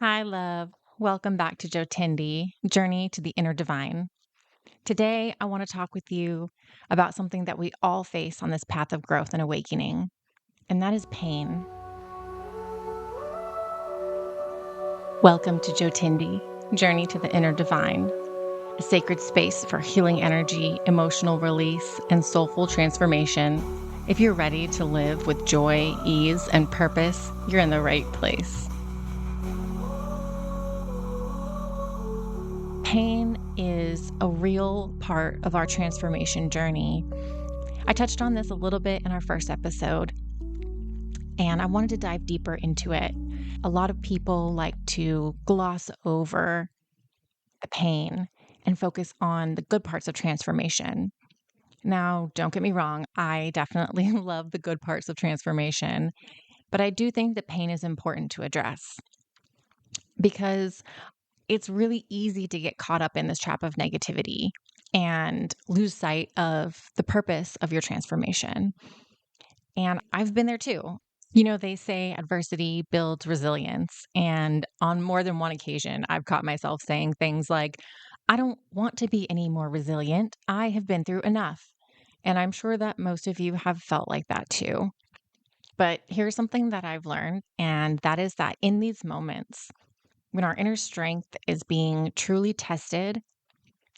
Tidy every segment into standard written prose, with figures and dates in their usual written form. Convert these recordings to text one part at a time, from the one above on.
Hi, love. Welcome back to Jotindi, Journey to the Inner Divine. Today, I want to talk with you about something that we all face on this path of growth and awakening, and that is pain. Welcome to Jotindi, Journey to the Inner Divine, a sacred space for healing energy, emotional release, and soulful transformation. If you're ready to live with joy, ease, and purpose, you're in the right place. Pain is a real part of our transformation journey. I touched on this a little bit in our first episode, and I wanted to dive deeper into it. A lot of people like to gloss over the pain and focus on the good parts of transformation. Now, don't get me wrong, I definitely love the good parts of transformation, but I do think that pain is important to address because it's really easy to get caught up in this trap of negativity and lose sight of the purpose of your transformation. And I've been there too. They say adversity builds resilience. And on more than one occasion, I've caught myself saying things like, I don't want to be any more resilient. I have been through enough. And I'm sure that most of you have felt like that too. But here's something that I've learned, and that is that in these moments, when our inner strength is being truly tested,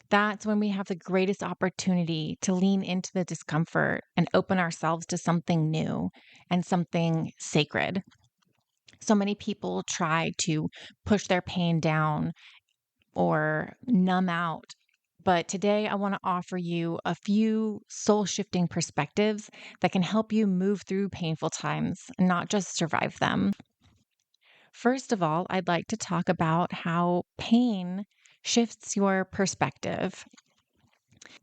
that's when we have the greatest opportunity to lean into the discomfort and open ourselves to something new and something sacred. So many people try to push their pain down or numb out. But today, I want to offer you a few soul shifting perspectives that can help you move through painful times and not just survive them. First of all, I'd like to talk about how pain shifts your perspective.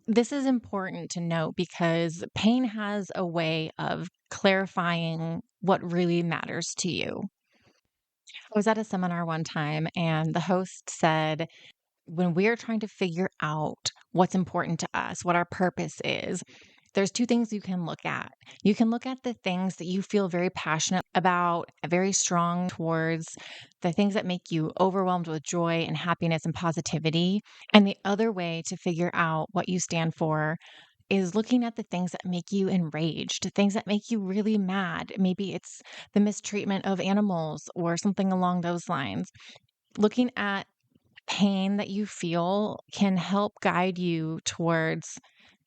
This is important to note because pain has a way of clarifying what really matters to you. I was at a seminar one time and the host said, when we are trying to figure out what's important to us, what our purpose is, there's two things you can look at. You can look at the things that you feel very passionate about, very strong towards, the things that make you overwhelmed with joy and happiness and positivity. And the other way to figure out what you stand for is looking at the things that make you enraged, the things that make you really mad. Maybe it's the mistreatment of animals or something along those lines. Looking at pain that you feel can help guide you towards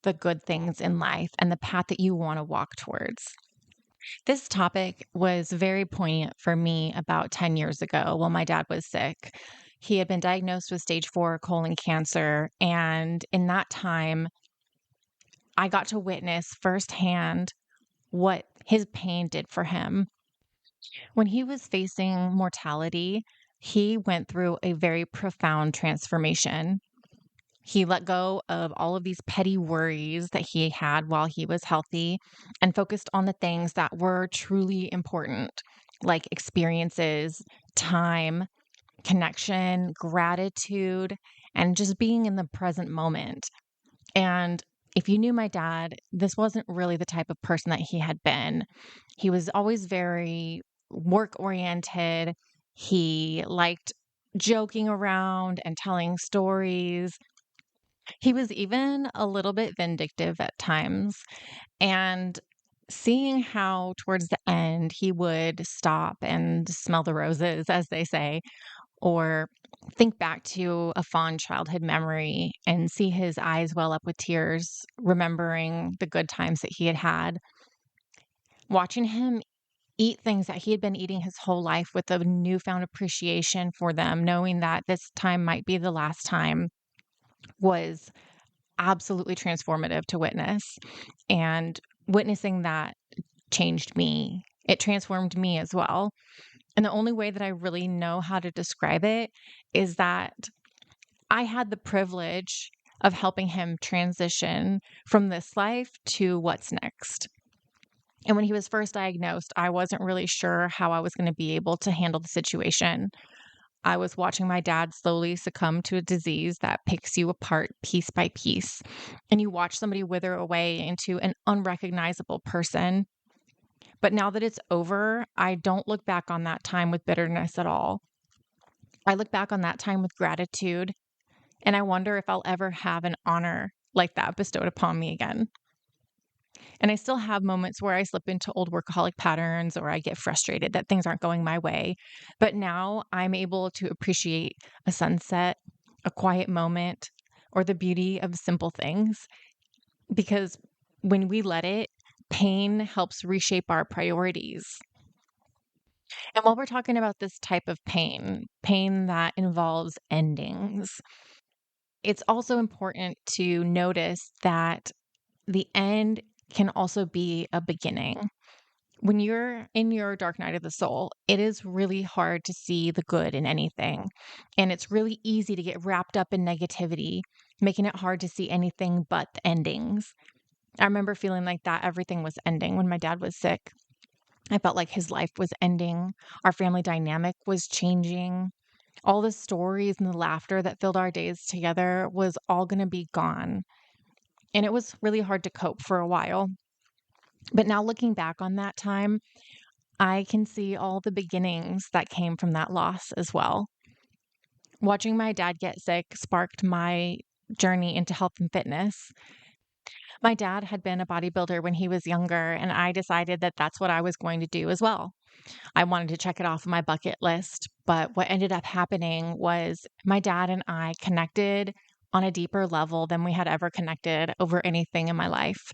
the good things in life and the path that you want to walk towards. This topic was very poignant for me about 10 years ago while my dad was sick. He had been diagnosed with stage 4 colon cancer. And in that time, I got to witness firsthand what his pain did for him. When he was facing mortality, he went through a very profound transformation. He let go of all of these petty worries that he had while he was healthy and focused on the things that were truly important, like experiences, time, connection, gratitude, and just being in the present moment. And if you knew my dad, this wasn't really the type of person that he had been. He was always very work oriented. He liked joking around and telling stories. He was even a little bit vindictive at times. And seeing how towards the end he would stop and smell the roses, as they say, or think back to a fond childhood memory and see his eyes well up with tears, remembering the good times that he had had. Watching him eat things that he had been eating his whole life with a newfound appreciation for them, knowing that this time might be the last time, was absolutely transformative to witness. And witnessing that changed me. It transformed me as well. And the only way that I really know how to describe it is that I had the privilege of helping him transition from this life to what's next. And when he was first diagnosed, I wasn't really sure how I was going to be able to handle the situation. I was watching my dad slowly succumb to a disease that picks you apart piece by piece. And you watch somebody wither away into an unrecognizable person. But now that it's over, I don't look back on that time with bitterness at all. I look back on that time with gratitude, and I wonder if I'll ever have an honor like that bestowed upon me again. And I still have moments where I slip into old workaholic patterns or I get frustrated that things aren't going my way. But now I'm able to appreciate a sunset, a quiet moment, or the beauty of simple things because when we let it, pain helps reshape our priorities. And while we're talking about this type of pain, pain that involves endings, it's also important to notice that the end can also be a beginning. When you're in your dark night of the soul, it is really hard to see the good in anything. And it's really easy to get wrapped up in negativity, making it hard to see anything but the endings. I remember feeling like that everything was ending when my dad was sick. I felt like his life was ending. Our family dynamic was changing. All the stories and the laughter that filled our days together was all going to be gone. And it was really hard to cope for a while. But now looking back on that time, I can see all the beginnings that came from that loss as well. Watching my dad get sick sparked my journey into health and fitness. My dad had been a bodybuilder when he was younger, and I decided that that's what I was going to do as well. I wanted to check it off my bucket list, but what ended up happening was my dad and I connected on a deeper level than we had ever connected over anything in my life.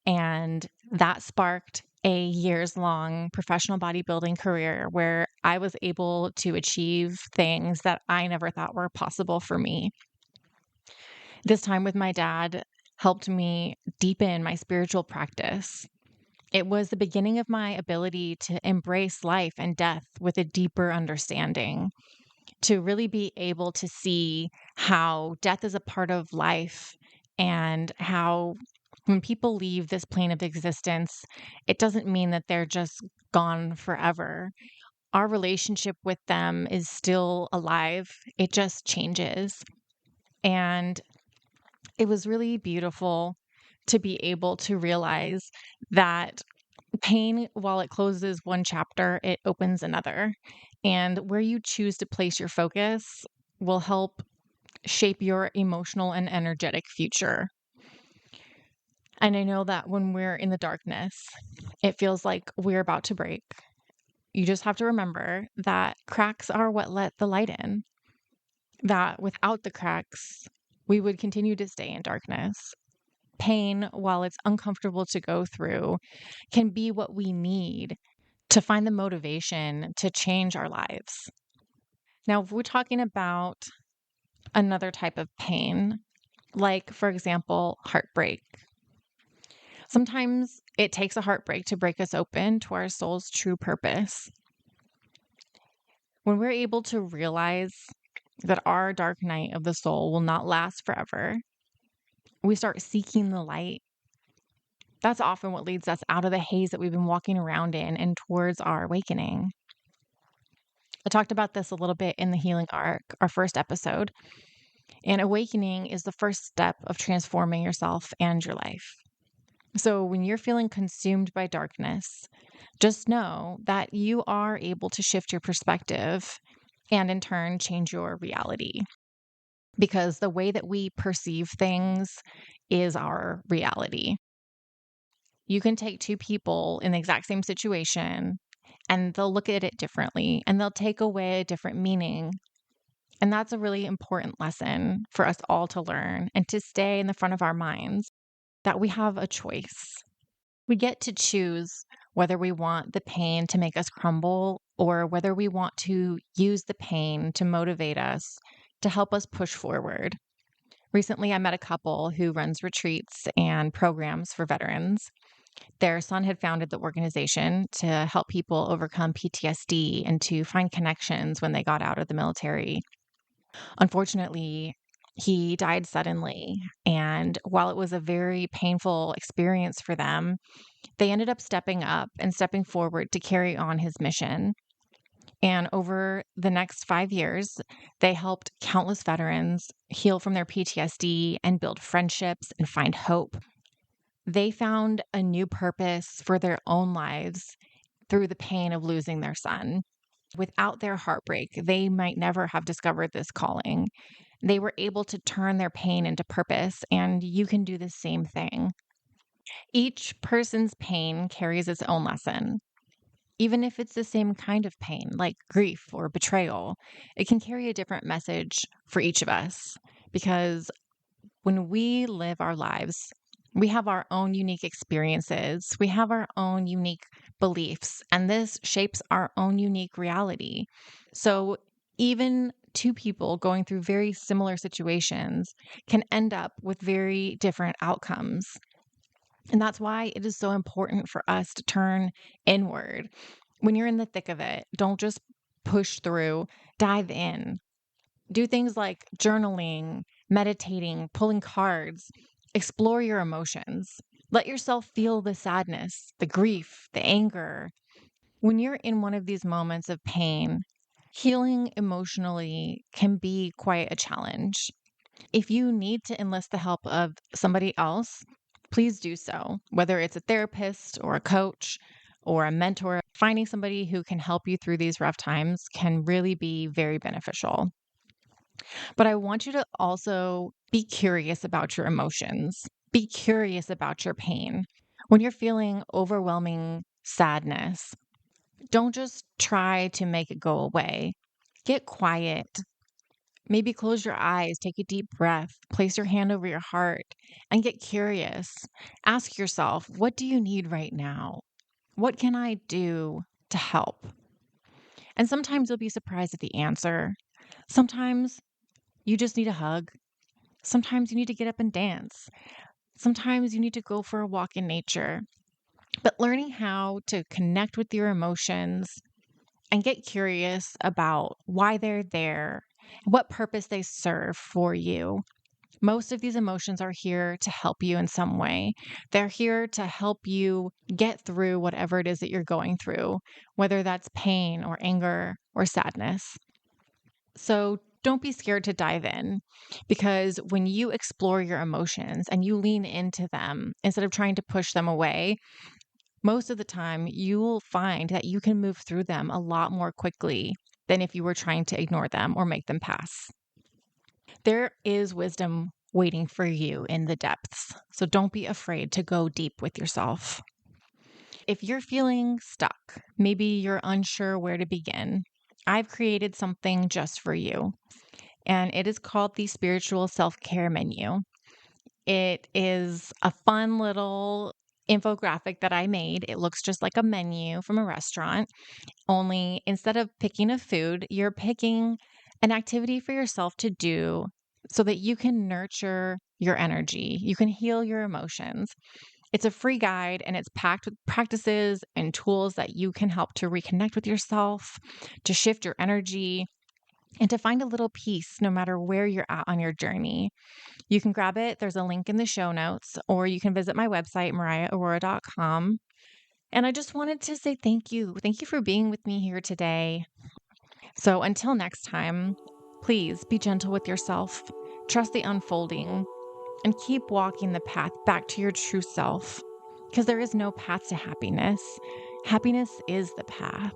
And that sparked a years long professional bodybuilding career where I was able to achieve things that I never thought were possible for me. This time with my dad helped me deepen my spiritual practice. It was the beginning of my ability to embrace life and death with a deeper understanding, to really be able to see how death is a part of life and how when people leave this plane of existence, it doesn't mean that they're just gone forever. Our relationship with them is still alive, it just changes. And it was really beautiful to be able to realize that pain, while it closes one chapter, it opens another. And where you choose to place your focus will help shape your emotional and energetic future. And I know that when we're in the darkness, it feels like we're about to break. You just have to remember that cracks are what let the light in, that without the cracks, we would continue to stay in darkness. Pain, while it's uncomfortable to go through, can be what we need to find the motivation to change our lives. Now, if we're talking about another type of pain, like, for example, heartbreak, sometimes it takes a heartbreak to break us open to our soul's true purpose. When we're able to realize that our dark night of the soul will not last forever, we start seeking the light. That's often what leads us out of the haze that we've been walking around in and towards our awakening. I talked about this a little bit in the Healing Arc, our first episode. And awakening is the first step of transforming yourself and your life. So when you're feeling consumed by darkness, just know that you are able to shift your perspective and in turn change your reality. Because the way that we perceive things is our reality. You can take two people in the exact same situation and they'll look at it differently and they'll take away a different meaning. And that's a really important lesson for us all to learn and to stay in the front of our minds that we have a choice. We get to choose whether we want the pain to make us crumble or whether we want to use the pain to motivate us, to help us push forward. Recently, I met a couple who runs retreats and programs for veterans. Their son had founded the organization to help people overcome PTSD and to find connections when they got out of the military. Unfortunately, he died suddenly. And while it was a very painful experience for them, they ended up stepping up and stepping forward to carry on his mission. And over the next 5 years, they helped countless veterans heal from their PTSD and build friendships and find hope. They found a new purpose for their own lives through the pain of losing their son. Without their heartbreak, they might never have discovered this calling. They were able to turn their pain into purpose, and you can do the same thing. Each person's pain carries its own lesson. Even if it's the same kind of pain, like grief or betrayal, it can carry a different message for each of us. Because when we live our lives, we have our own unique experiences, we have our own unique beliefs, and this shapes our own unique reality. So, even two people going through very similar situations can end up with very different outcomes. And that's why it is so important for us to turn inward. When you're in the thick of it, don't just push through, dive in. Do things like journaling, meditating, pulling cards, explore your emotions. Let yourself feel the sadness, the grief, the anger. When you're in one of these moments of pain, healing emotionally can be quite a challenge. If you need to enlist the help of somebody else, please do so, whether it's a therapist or a coach or a mentor. Finding somebody who can help you through these rough times can really be very beneficial. But I want you to also be curious about your emotions. Be curious about your pain. When you're feeling overwhelming sadness, don't just try to make it go away. Get quiet. Maybe close your eyes, take a deep breath, place your hand over your heart, and get curious. Ask yourself, what do you need right now? What can I do to help? And sometimes you'll be surprised at the answer. Sometimes you just need a hug. Sometimes you need to get up and dance. Sometimes you need to go for a walk in nature. But learning how to connect with your emotions and get curious about why they're there, what purpose they serve for you. Most of these emotions are here to help you in some way. They're here to help you get through whatever it is that you're going through, whether that's pain or anger or sadness. So don't be scared to dive in, because when you explore your emotions and you lean into them instead of trying to push them away, most of the time you will find that you can move through them a lot more quickly than if you were trying to ignore them or make them pass. There is wisdom waiting for you in the depths, so don't be afraid to go deep with yourself. If you're feeling stuck, maybe you're unsure where to begin, I've created something just for you, and it is called the Spiritual Self-Care Menu. It is a fun little infographic that I made. It looks just like a menu from a restaurant, only instead of picking a food, you're picking an activity for yourself to do so that you can nurture your energy, you can heal your emotions. It's a free guide and it's packed with practices and tools that you can help to reconnect with yourself, to shift your energy, and to find a little peace no matter where you're at on your journey. You can grab it. There's a link in the show notes, or you can visit my website, mariahaurora.com. And I just wanted to say thank you. Thank you for being with me here today. So until next time, please be gentle with yourself, trust the unfolding, and keep walking the path back to your true self, because there is no path to happiness. Happiness is the path.